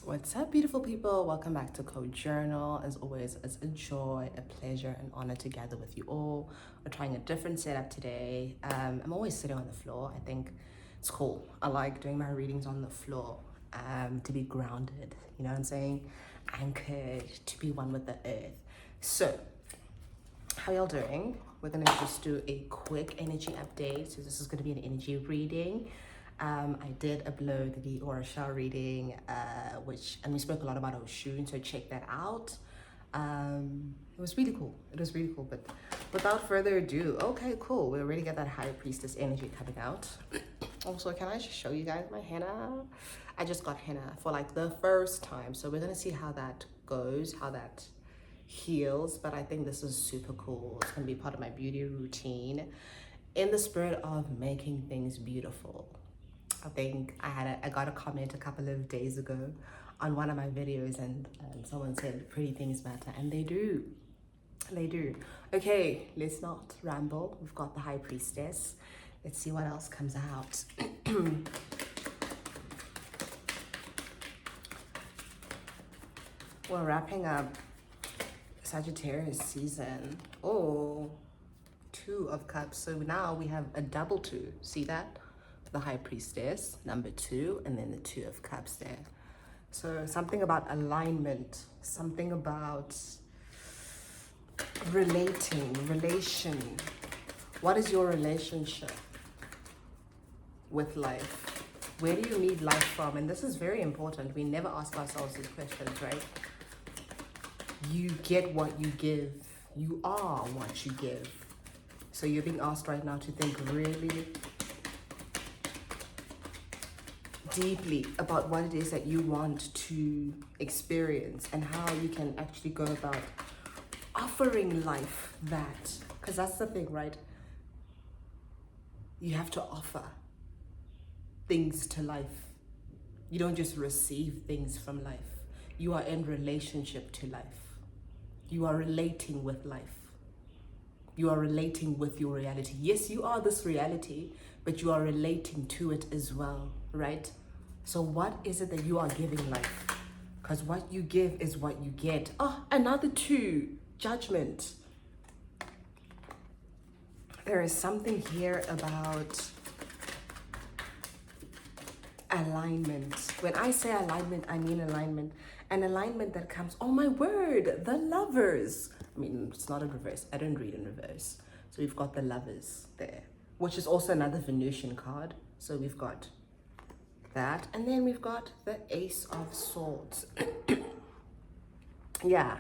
What's up, beautiful people? Welcome back to Code Journal. As always, it's a joy, a pleasure, an honor to gather with you all. We're trying a different setup today. I'm always sitting on the floor. I think it's cool. I like doing my readings on the floor to be grounded, you know what I'm saying? Anchored, to be one with the earth. So, how y'all doing? We're gonna just do a quick energy update. So this is gonna be an energy reading. I did upload the Orisha reading, and we spoke a lot about Oshun, so check that out. It was really cool. But without further ado, okay, cool. We already got that High Priestess energy coming out. Also, can I just show you guys my henna? I just got henna for like the first time, so we're gonna see how that goes, how that heals. But I think this is super cool. It's gonna be part of my beauty routine in the spirit of making things beautiful. I think I got a comment a couple of days ago on one of my videos, and someone said pretty things matter, and they do. Okay, let's not ramble. We've got the High Priestess. Let's see what else comes out. We're wrapping up Sagittarius season. Oh, 2 of Cups. So now we have a double 2. See that? The High Priestess, number 2, and then the 2 of Cups there. So something about alignment, something about relation. What is your relationship with life? Where do you need life from? And this is very important. We never ask ourselves these questions, right? You get what you give. You are what you give. So you're being asked right now to think really deeply about what it is that you want to experience and how you can actually go about offering life that. Because that's the thing, right? You have to offer things to life. You don't just receive things from life. You are in relationship to life. You are relating with life. You are relating with your reality. Yes, you are this reality, but you are relating to it as well, right? So what is it that you are giving life? Because what you give is what you get. Oh, another 2, judgment. There is something here about alignment. When I say alignment, I mean alignment. An alignment that comes, oh my word, the Lovers. I mean, it's not in reverse. I don't read in reverse. So we've got the Lovers there, which is also another Venusian card. So we've got that, and then we've got the Ace of Swords. Yeah,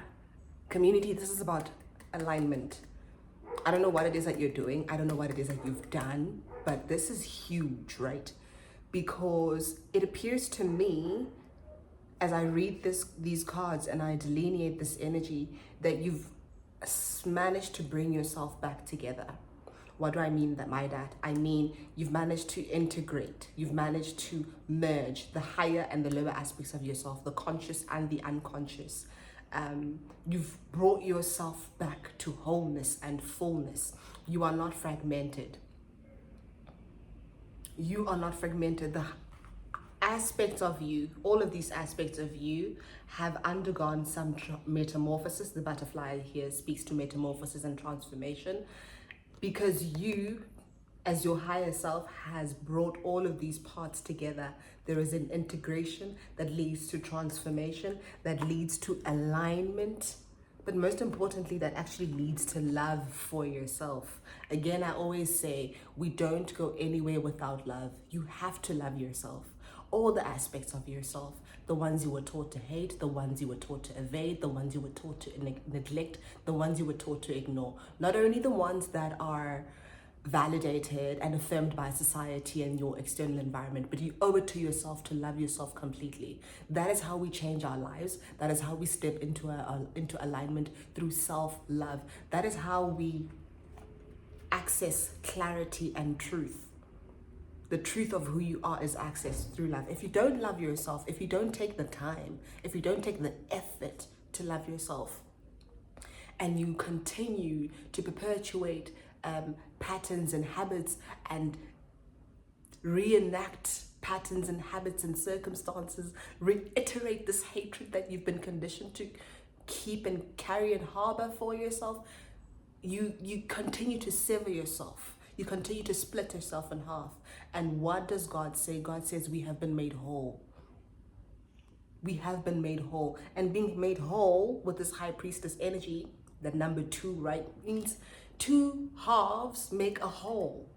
community, this is about alignment. I don't know what it is that you're doing. I don't know what it is that you've done, but this is huge, right? Because it appears to me, as I read these cards and I delineate this energy, that you've managed to bring yourself back together. What do I mean by that? I mean, you've managed to integrate, you've managed to merge the higher and the lower aspects of yourself, the conscious and the unconscious. You've brought yourself back to wholeness and fullness. You are not fragmented. You are not fragmented. The aspects of you, all of these aspects of you have undergone some metamorphosis. The butterfly here speaks to metamorphosis and transformation, because you, as your higher self, has brought all of these parts together. There is an integration that leads to transformation, that leads to alignment, but most importantly, that actually leads to love for yourself. Again, I always say, we don't go anywhere without love. You have to love yourself. All the aspects of yourself, the ones you were taught to hate, the ones you were taught to evade, the ones you were taught to neglect, the ones you were taught to ignore. Not only the ones that are validated and affirmed by society and your external environment, but you owe it to yourself to love yourself completely. That is how we change our lives. That is how we step into alignment through self-love. That is how we access clarity and truth. The truth of who you are is accessed through love. If you don't love yourself, if you don't take the time, if you don't take the effort to love yourself, and you continue to perpetuate patterns and habits and reenact patterns and habits and circumstances, reiterate this hatred that you've been conditioned to keep and carry and harbor for yourself. You continue to sever yourself. You continue to split yourself in half. And what does God say? God says we have been made whole. We have been made whole. And being made whole with this high priestess energy, the number 2, right, means 2 halves make a whole.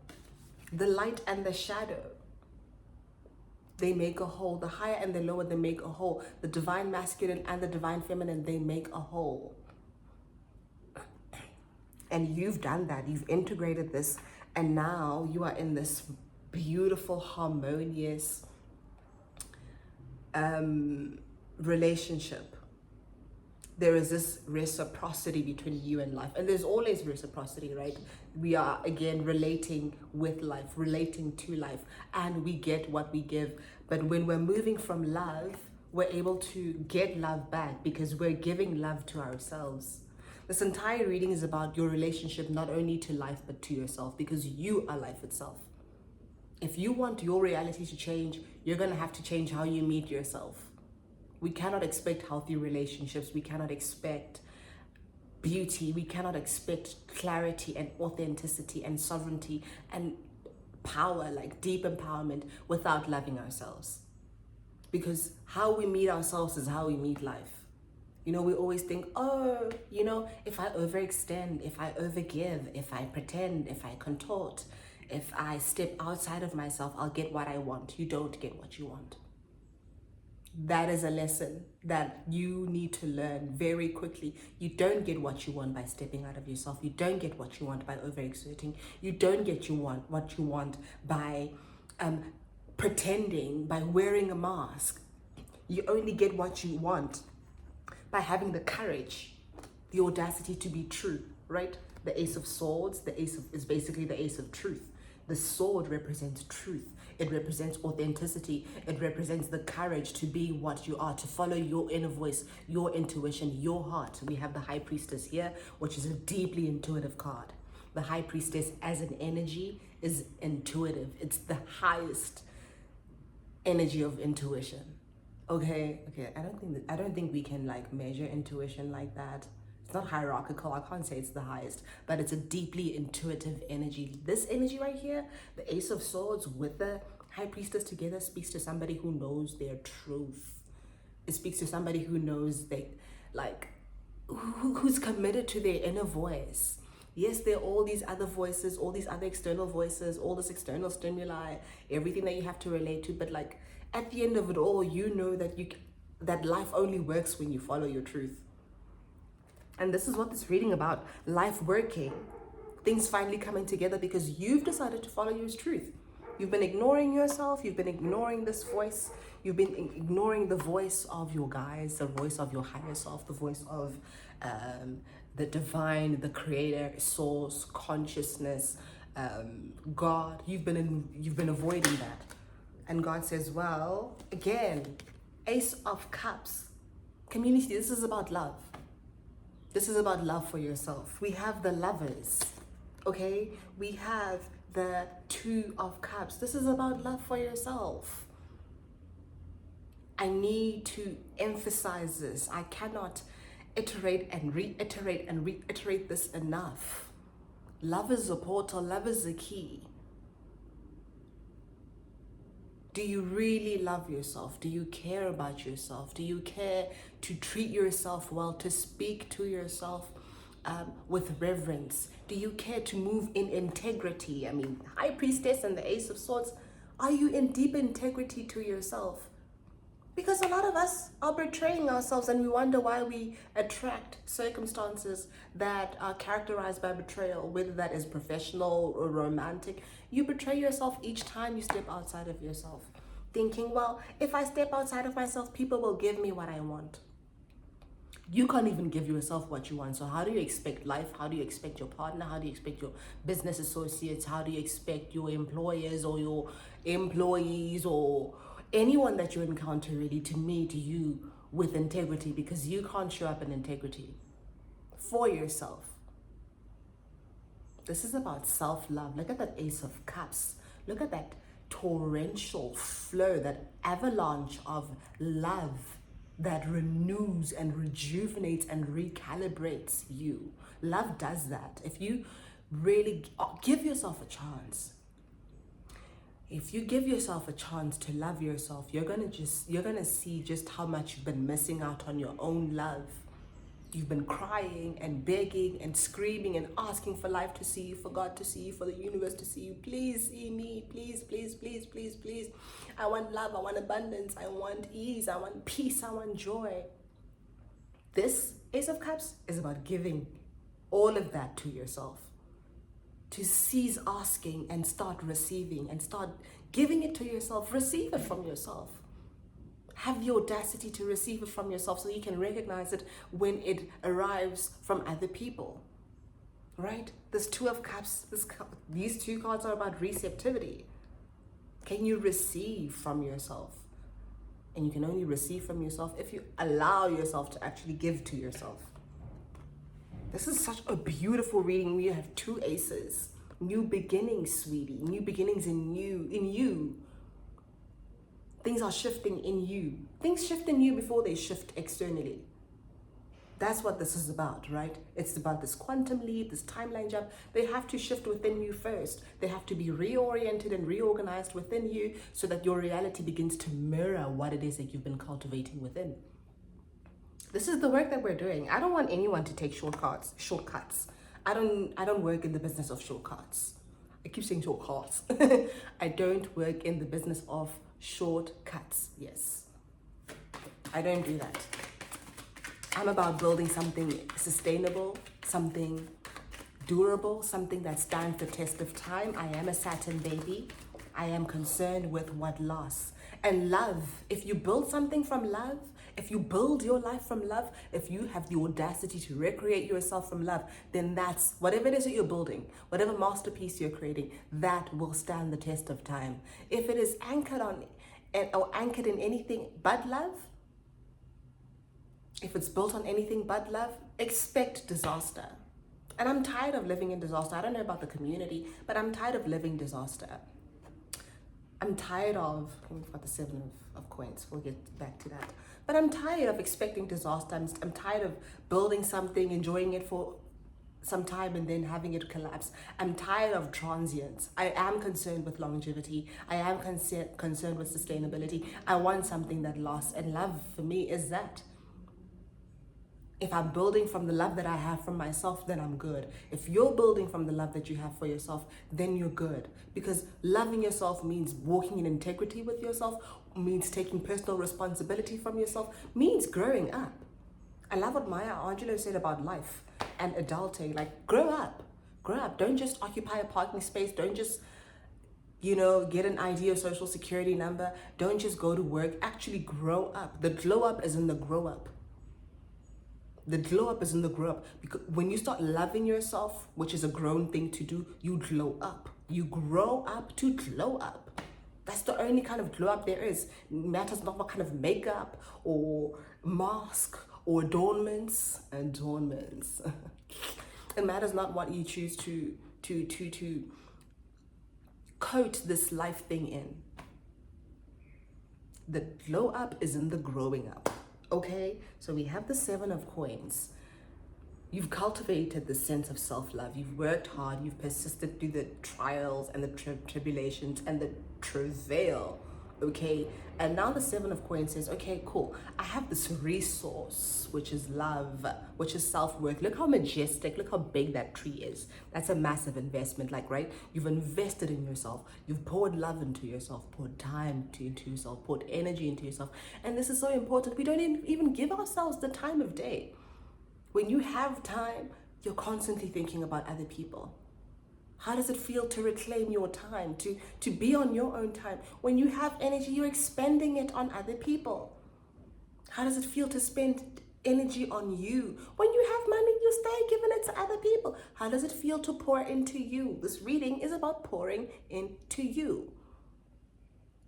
The light and the shadow, they make a whole. The higher and the lower, they make a whole. The divine masculine and the divine feminine, they make a whole. And you've done that. You've integrated this. And now you are in this beautiful, harmonious relationship. There is this reciprocity between you and life. And there's always reciprocity, right? We are, again, relating with life, relating to life. And we get what we give. But when we're moving from love, we're able to get love back because we're giving love to ourselves. This entire reading is about your relationship, not only to life, but to yourself, because you are life itself. If you want your reality to change, you're going to have to change how you meet yourself. We cannot expect healthy relationships. We cannot expect beauty. We cannot expect clarity and authenticity and sovereignty and power, like deep empowerment, without loving ourselves. Because how we meet ourselves is how we meet life. You know, we always think, oh, you know, if I overextend, if I overgive, if I pretend, if I contort, if I step outside of myself, I'll get what I want. You don't get what you want. That is a lesson that you need to learn very quickly. You don't get what you want by stepping out of yourself. You don't get what you want by overexerting. You don't get what you want by pretending, by wearing a mask. You only get what you want by having the courage, the audacity to be true, right? The Ace of Swords, is basically the Ace of Truth. The sword represents truth. It represents authenticity. It represents the courage to be what you are, to follow your inner voice, your intuition, your heart. We have the High Priestess here, which is a deeply intuitive card. The High Priestess as an energy is intuitive. It's the highest energy of intuition. Okay. I don't think we can like measure intuition like that. It's not hierarchical. I can't say it's the highest, but it's a deeply intuitive energy. This energy right here, the Ace of Swords with the High Priestess together, speaks to somebody who knows their truth. It speaks to somebody who knows who's committed to their inner voice. Yes, there are all these other voices, all these other external voices, all this external stimuli, everything that you have to relate to. But like at the end of it all, you know that life only works when you follow your truth. And this is what this reading about, life working, things finally coming together because you've decided to follow your truth. You've been ignoring yourself. You've been ignoring this voice. You've been ignoring the voice of your guides, the voice of your higher self, the voice of the divine, the creator, source, consciousness, God. You've been avoiding that. And God says, well, again, Ace of Cups, community, this is about love. This is about love for yourself. We have the Lovers, okay? We have the Two of Cups. This is about love for yourself. I need to emphasize this. I cannot iterate and reiterate this enough. Love is a portal. Love is the key. Do you really love yourself? Do you care about yourself? Do you care to treat yourself well, to speak to yourself with reverence? Do you care to move in integrity? I mean, High Priestess and the Ace of Swords, are you in deep integrity to yourself? Because a lot of us are betraying ourselves and we wonder why we attract circumstances that are characterized by betrayal, whether that is professional or romantic. You betray yourself each time you step outside of yourself, thinking, well, if I step outside of myself, people will give me what I want. You can't even give yourself what you want. So how do you expect life? How do you expect your partner? How do you expect your business associates? How do you expect your employers or your employees or anyone that you encounter really to meet you with integrity? Because you can't show up in integrity for yourself. This is about self-love. Look at that Ace of Cups. Look at that torrential flow, that avalanche of love that renews and rejuvenates and recalibrates you. Love does that. If you really give yourself a chance, if you give yourself a chance to love yourself, you're gonna see just how much you've been missing out on your own love. You've been crying and begging and screaming and asking for life to see you, for God to see you, for the universe to see you. Please see me, please, please, please, please, please. I want love, I want abundance, I want ease, I want peace, I want joy. This Ace of Cups is about giving all of that to yourself. To cease asking and start receiving, and start giving it to yourself. Receive it from yourself. Have the audacity to receive it from yourself so you can recognize it when it arrives from other people, right? This Two of Cups, these two cards are about receptivity. Can you receive from yourself? And you can only receive from yourself if you allow yourself to actually give to yourself. This is such a beautiful reading. We have two aces. New beginnings, sweetie. New beginnings in you. Things are shifting in you. Things shift in you before they shift externally. That's what this is about, right? It's about this quantum leap, this timeline jump. They have to shift within you first. They have to be reoriented and reorganized within you so that your reality begins to mirror what it is that you've been cultivating within. This is the work that we're doing. I don't want anyone to take shortcuts. I don't work in the business of shortcuts. I keep saying shortcuts. I don't work in the business of shortcuts. Yes. I don't do that. I'm about building something sustainable, something durable, something that stands the test of time. I am a Saturn baby. I am concerned with what lasts. And love, if you build something from love, if you build your life from love, if you have the audacity to recreate yourself from love, then that's whatever it is that you're building, whatever masterpiece you're creating, that will stand the test of time. If it is anchored on or anchored in anything but love, if it's built on anything but love, expect disaster. And I'm tired of living in disaster. I don't know about the community, but I'm tired of living disaster. I'm tired of, we've got the Seven of Coins, we'll get back to that. But I'm tired of expecting disaster. I'm tired of building something, enjoying it for some time and then having it collapse. I'm tired of transience. I am concerned with longevity. I am concerned with sustainability. I want something that lasts, and love for me is that. If I'm building from the love that I have from myself, then I'm good. If you're building from the love that you have for yourself, then you're good. Because loving yourself means walking in integrity with yourself, means taking personal responsibility from yourself, means growing up. I love what Maya Angelou said about life and adulting. Like, grow up. Grow up. Don't just occupy a parking space. Don't just, get an ID or social security number. Don't just go to work. Actually grow up. The glow up is in the grow up. The glow up is in the grow up. Because when you start loving yourself, which is a grown thing to do, you glow up. You grow up to glow up. That's the only kind of glow up there is. It matters not what kind of makeup or mask or adornments. It matters not what you choose to coat this life thing in. The glow up is in the growing up. Okay, so we have the Seven of Coins. You've cultivated the sense of self-love. You've worked hard. You've persisted through the trials and the tribulations and the travail. Okay, and now the Seven of Coins says, okay, cool. I have this resource, which is love, which is self-worth. Look how majestic, look how big that tree is. That's a massive investment, right? You've invested in yourself. You've poured love into yourself, poured time into yourself, poured energy into yourself. And this is so important. We don't even give ourselves the time of day. When you have time, you're constantly thinking about other people. How does it feel to reclaim your time, to be on your own time? When you have energy, you're expending it on other people. How does it feel to spend energy on you? When you have money, you stay giving it to other people. How does it feel to pour into you? This reading is about pouring into you.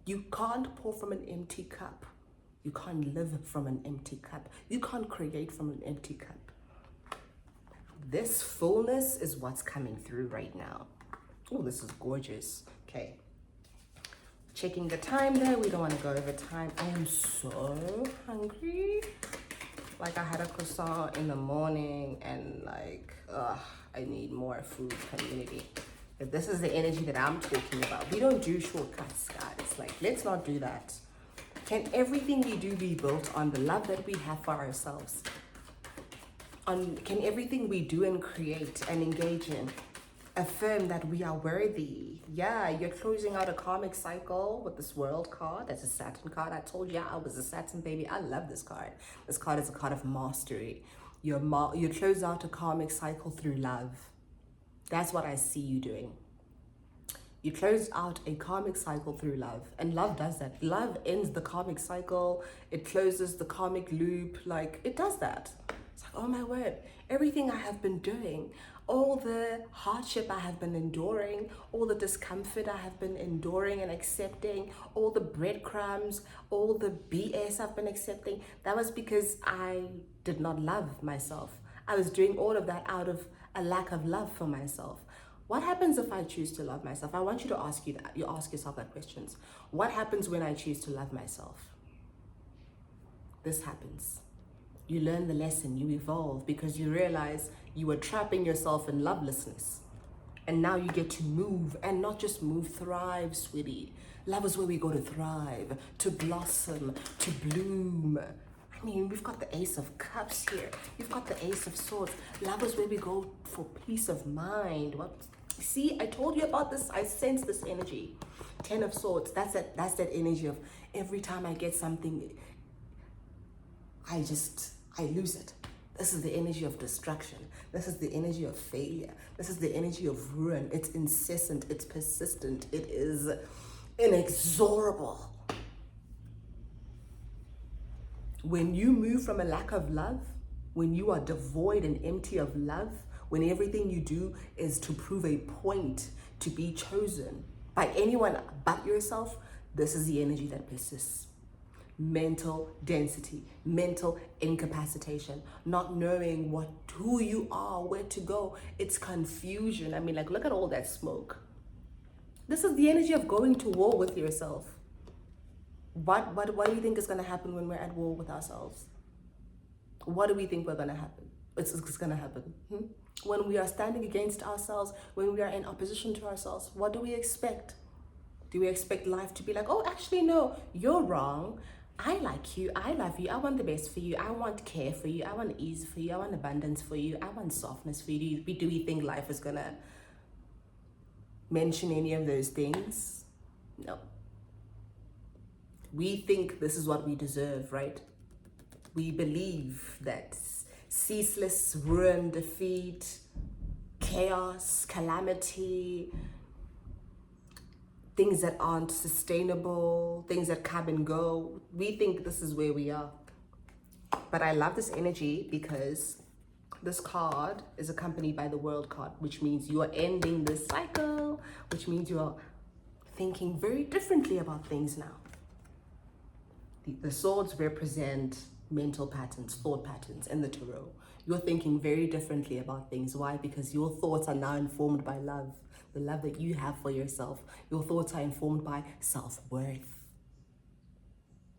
You can't pour from an empty cup. You can't live from an empty cup. You can't create from an empty cup. This fullness is what's coming through right now. Oh, this is gorgeous. Okay. Checking the time there. We don't want to go over time. I am so hungry. Like, I had a croissant in the morning and like, I need more food, community. But this is the energy that I'm talking about. We don't do shortcuts, guys. Like, let's not do that. Can everything we do be built on the love that we have for ourselves? Can everything we do and create and engage in affirm that we are worthy? Yeah, you're closing out a karmic cycle with this World card. That's a Saturn card. I told you I was a Saturn baby. I love this card. This card is a card of mastery. You close out a karmic cycle through love. That's what I see you doing. You close out a karmic cycle through love, and love does that. Love ends the karmic cycle. It closes the karmic loop. Like, it does that. It's like, oh my word, everything I have been doing, all the hardship I have been enduring, all the discomfort I have been enduring and accepting, all the breadcrumbs, all the BS I've been accepting, that was because I did not love myself. I was doing all of that out of a lack of love for myself. What happens if I choose to love myself? I want you to ask yourself that questions. What happens when I choose to love myself? This happens. You learn the lesson, you evolve, because you realize you were trapping yourself in lovelessness. And now you get to move, and not just move, thrive, sweetie. Love is where we go to thrive, to blossom, to bloom. I mean, we've got the Ace of Cups here. You've got the Ace of Swords. Love is where we go for peace of mind. What? See, I told you about this. I sense this energy. 10 of Swords. That's that energy of every time I get something, I lose it. This is the energy of destruction. This is the energy of failure. This is the energy of ruin. It's incessant. It's persistent. It is inexorable. When you move from a lack of love, when you are devoid and empty of love, when everything you do is to prove a point, to be chosen by anyone but yourself, this is the energy that persists. Mental density, mental incapacitation, not knowing who you are, where to go. It's confusion. I mean, like, look at all that smoke. This is the energy of going to war with yourself. What do you think is going to happen when we're at war with ourselves? What do we think we're going to happen? It's going to happen. When we are standing against ourselves, when we are in opposition to ourselves, what do we expect? Do we expect life to be like, oh, actually, no, you're wrong. I like you. I love you. I want the best for you. I want care for you. I want ease for you. I want abundance for you. I want softness for you. Do we think life is going to mention any of those things? No. We think this is what we deserve, right? We believe that ceaseless ruin, defeat, chaos, calamity, things that aren't sustainable, things that come and go. We think this is where we are. But I love this energy because this card is accompanied by the World card, which means you are ending this cycle, which means you are thinking very differently about things now. The swords represent mental patterns, thought patterns in the tarot. You're thinking very differently about things. Why? Because your thoughts are now informed by love, the love that you have for yourself. Your thoughts are informed by self-worth.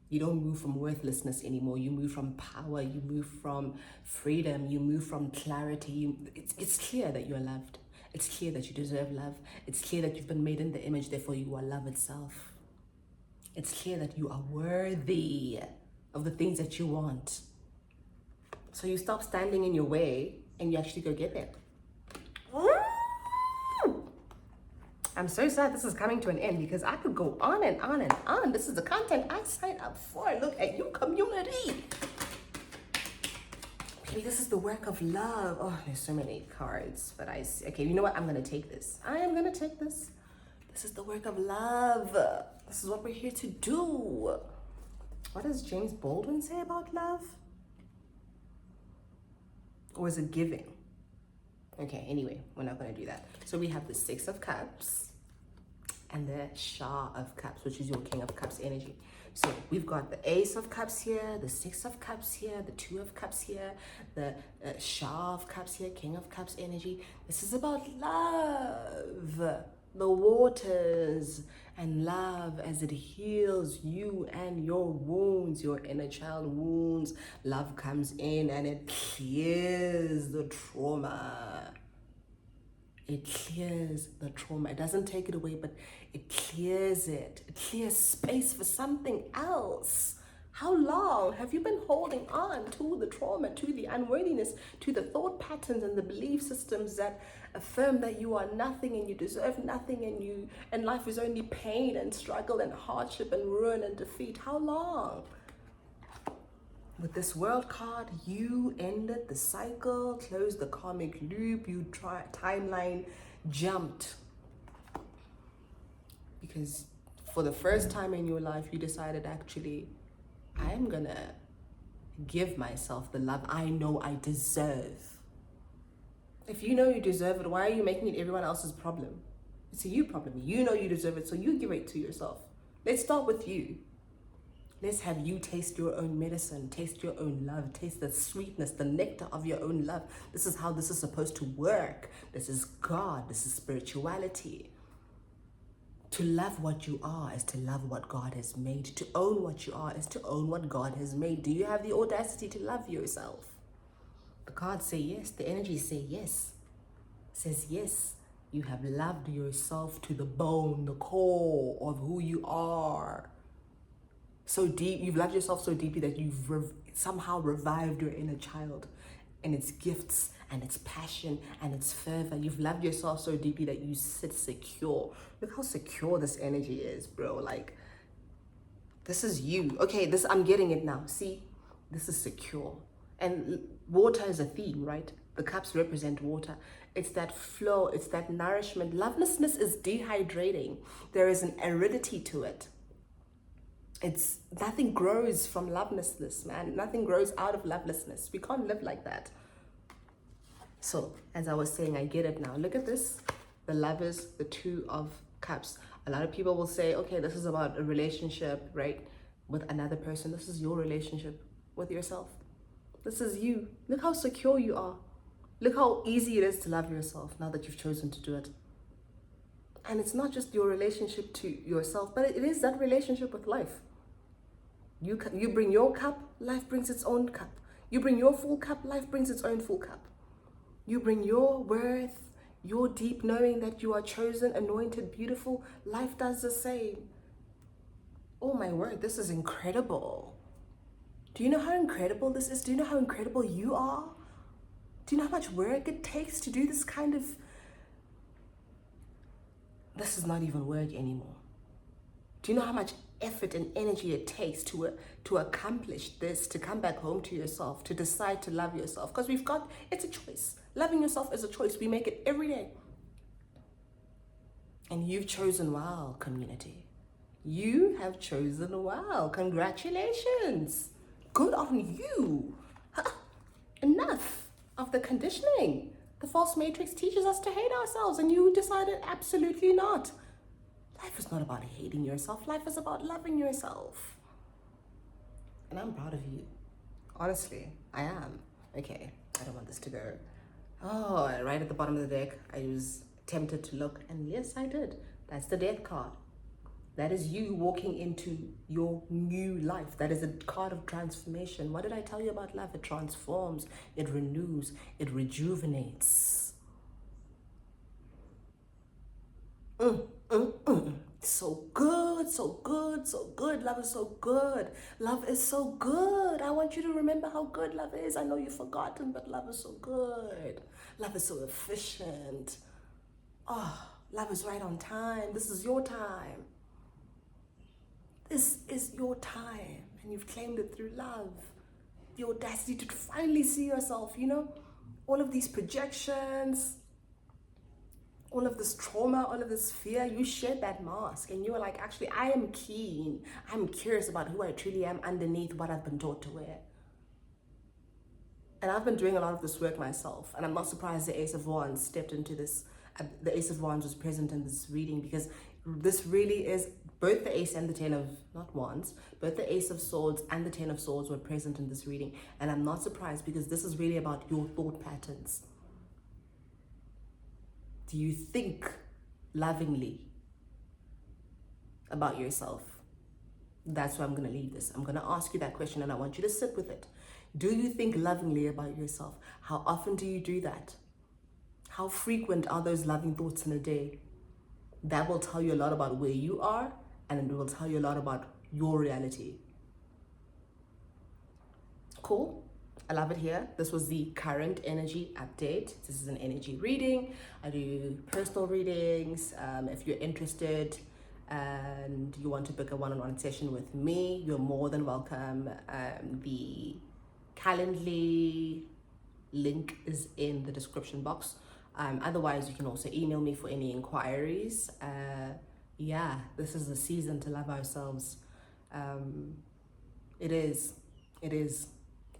You don't move from worthlessness anymore. You move from power. You move from freedom. You move from clarity. It's clear that you're loved. It's clear that you deserve love. It's clear that you've been made in the image, therefore you are love itself. It's clear that you are worthy of the things that you want. So you stop standing in your way and you actually go get there. I'm so sad this is coming to an end because I could go on and on and on. This is the content I signed up for. Look at you, community. Maybe this is the work of love. Oh, there's so many cards, but I see. Okay, you know what? I'm going to take this. I am going to take this. This is the work of love. This is what we're here to do. What does James Baldwin say about love? Or is it giving? Okay, anyway, we're not going to do that. So we have the Six of Cups and the Shah of Cups, which is your King of Cups energy. So we've got the Ace of Cups here, the Six of Cups here, the Two of Cups here, the Shah of Cups here, King of Cups energy. This is about love. the waters, and love as it heals you and your wounds, your inner child wounds. Love comes in and it clears the trauma. It clears the trauma. It doesn't take it away, but it clears it. It clears space for something else. How long have you been holding on to the trauma, to the unworthiness, to the thought patterns and the belief systems that affirm that you are nothing and you deserve nothing and life is only pain and struggle and hardship and ruin and defeat? How long? With this world card, you ended the cycle, closed the karmic loop, you timeline jumped. Because for the first time in your life, you decided, actually, I am gonna give myself the love I know I deserve. If you know you deserve it, why are you making it everyone else's problem? It's a you problem. You know you deserve it, so you give it to yourself. Let's start with you. Let's have you taste your own medicine, taste your own love, taste the sweetness, the nectar of your own love. This is how this is supposed to work. This is God, this is spirituality. To love what you are is to love what God has made. To own what you are is to own what God has made. Do you have the audacity to love yourself? The cards say yes, the energies say yes. It says yes, you have loved yourself to the bone, the core of who you are. So deep, you've loved yourself so deeply that you've somehow revived your inner child and its gifts and its passion and its fervor. You've loved yourself so deeply that you sit secure. Look how secure this energy is, bro. Like, this is you. Okay, this, I'm getting it now. See, this is secure. And water is a theme, right? The cups represent water. It's that flow, it's that nourishment. Lovelessness is dehydrating. There is an aridity to it. It's nothing grows from lovelessness, man. Nothing grows out of lovelessness. We can't live like that. So, as I was saying, I get it now. Look at this. The Lovers, the Two of Cups. A lot of people will say, okay, this is about a relationship, right? With another person. This is your relationship with yourself. This is you. Look how secure you are. Look how easy it is to love yourself now that you've chosen to do it. And it's not just your relationship to yourself, but it is that relationship with life. You bring your cup, life brings its own cup. You bring your full cup, life brings its own full cup. You bring your worth, your deep knowing that you are chosen, anointed, beautiful. Life does the same. Oh my word, this is incredible. Do you know how incredible this is? Do you know how incredible you are? Do you know how much work it takes to do this kind of... This is not even work anymore. Do you know how much effort and energy it takes to accomplish this, to come back home to yourself, to decide to love yourself? Because it's a choice. Loving yourself is a choice. We make it every day. And you've chosen well, community. You have chosen well. Congratulations. Good on you. Enough of the conditioning. The false matrix teaches us to hate ourselves, and you decided absolutely not. Life is not about hating yourself. Life is about loving yourself. And I'm proud of you. Honestly, I am. Okay, I don't want this to go. Oh, right at the bottom of the deck, I was tempted to look, and yes, I did. That's the Death card. That is you walking into your new life. That is a card of transformation. What did I tell you about love? It transforms, it renews, it rejuvenates. So good, so good, so good. Love is so good. Love is so good. I want you to remember how good love is. I know you've forgotten, but love is so good. Love is so efficient. Oh, love is right on time. This is your time. This is your time, and you've claimed it through love. The audacity to finally see yourself, you know, all of these projections, all of this trauma, all of this fear, you shed that mask and you were like, actually, I am keen. I'm curious about who I truly am underneath what I've been taught to wear. And I've been doing a lot of this work myself, and I'm not surprised the Ace of Wands stepped into this. The Ace of Wands was present in this reading, because this really is both the Ace and the Ten of, not Wands, both the Ace of Swords and the Ten of Swords were present in this reading. And I'm not surprised, because this is really about your thought patterns. Do you think lovingly about yourself? That's where I'm going to leave this. I'm going to ask you that question and I want you to sit with it. Do you think lovingly about yourself? How often do you do that? How frequent are those loving thoughts in a day? That will tell you a lot about where you are, and it will tell you a lot about your reality. Cool. I love it here. This was the current energy update. This is an energy reading. I do personal readings. If you're interested and you want to book a one-on-one session with me, you're more than welcome. The Calendly link is in the description box. Otherwise, you can also email me for any inquiries. Yeah, this is the season to love ourselves. It is.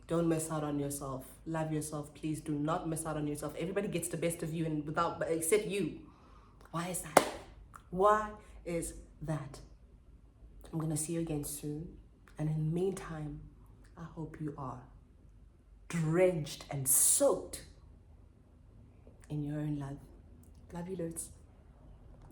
Don't miss out on yourself. Love yourself. Please do not miss out on yourself. Everybody gets the best of you and except you. Why is that? Why is that? I'm gonna see you again soon. And in the meantime, I hope you are drenched and soaked in your own love. Love you loads.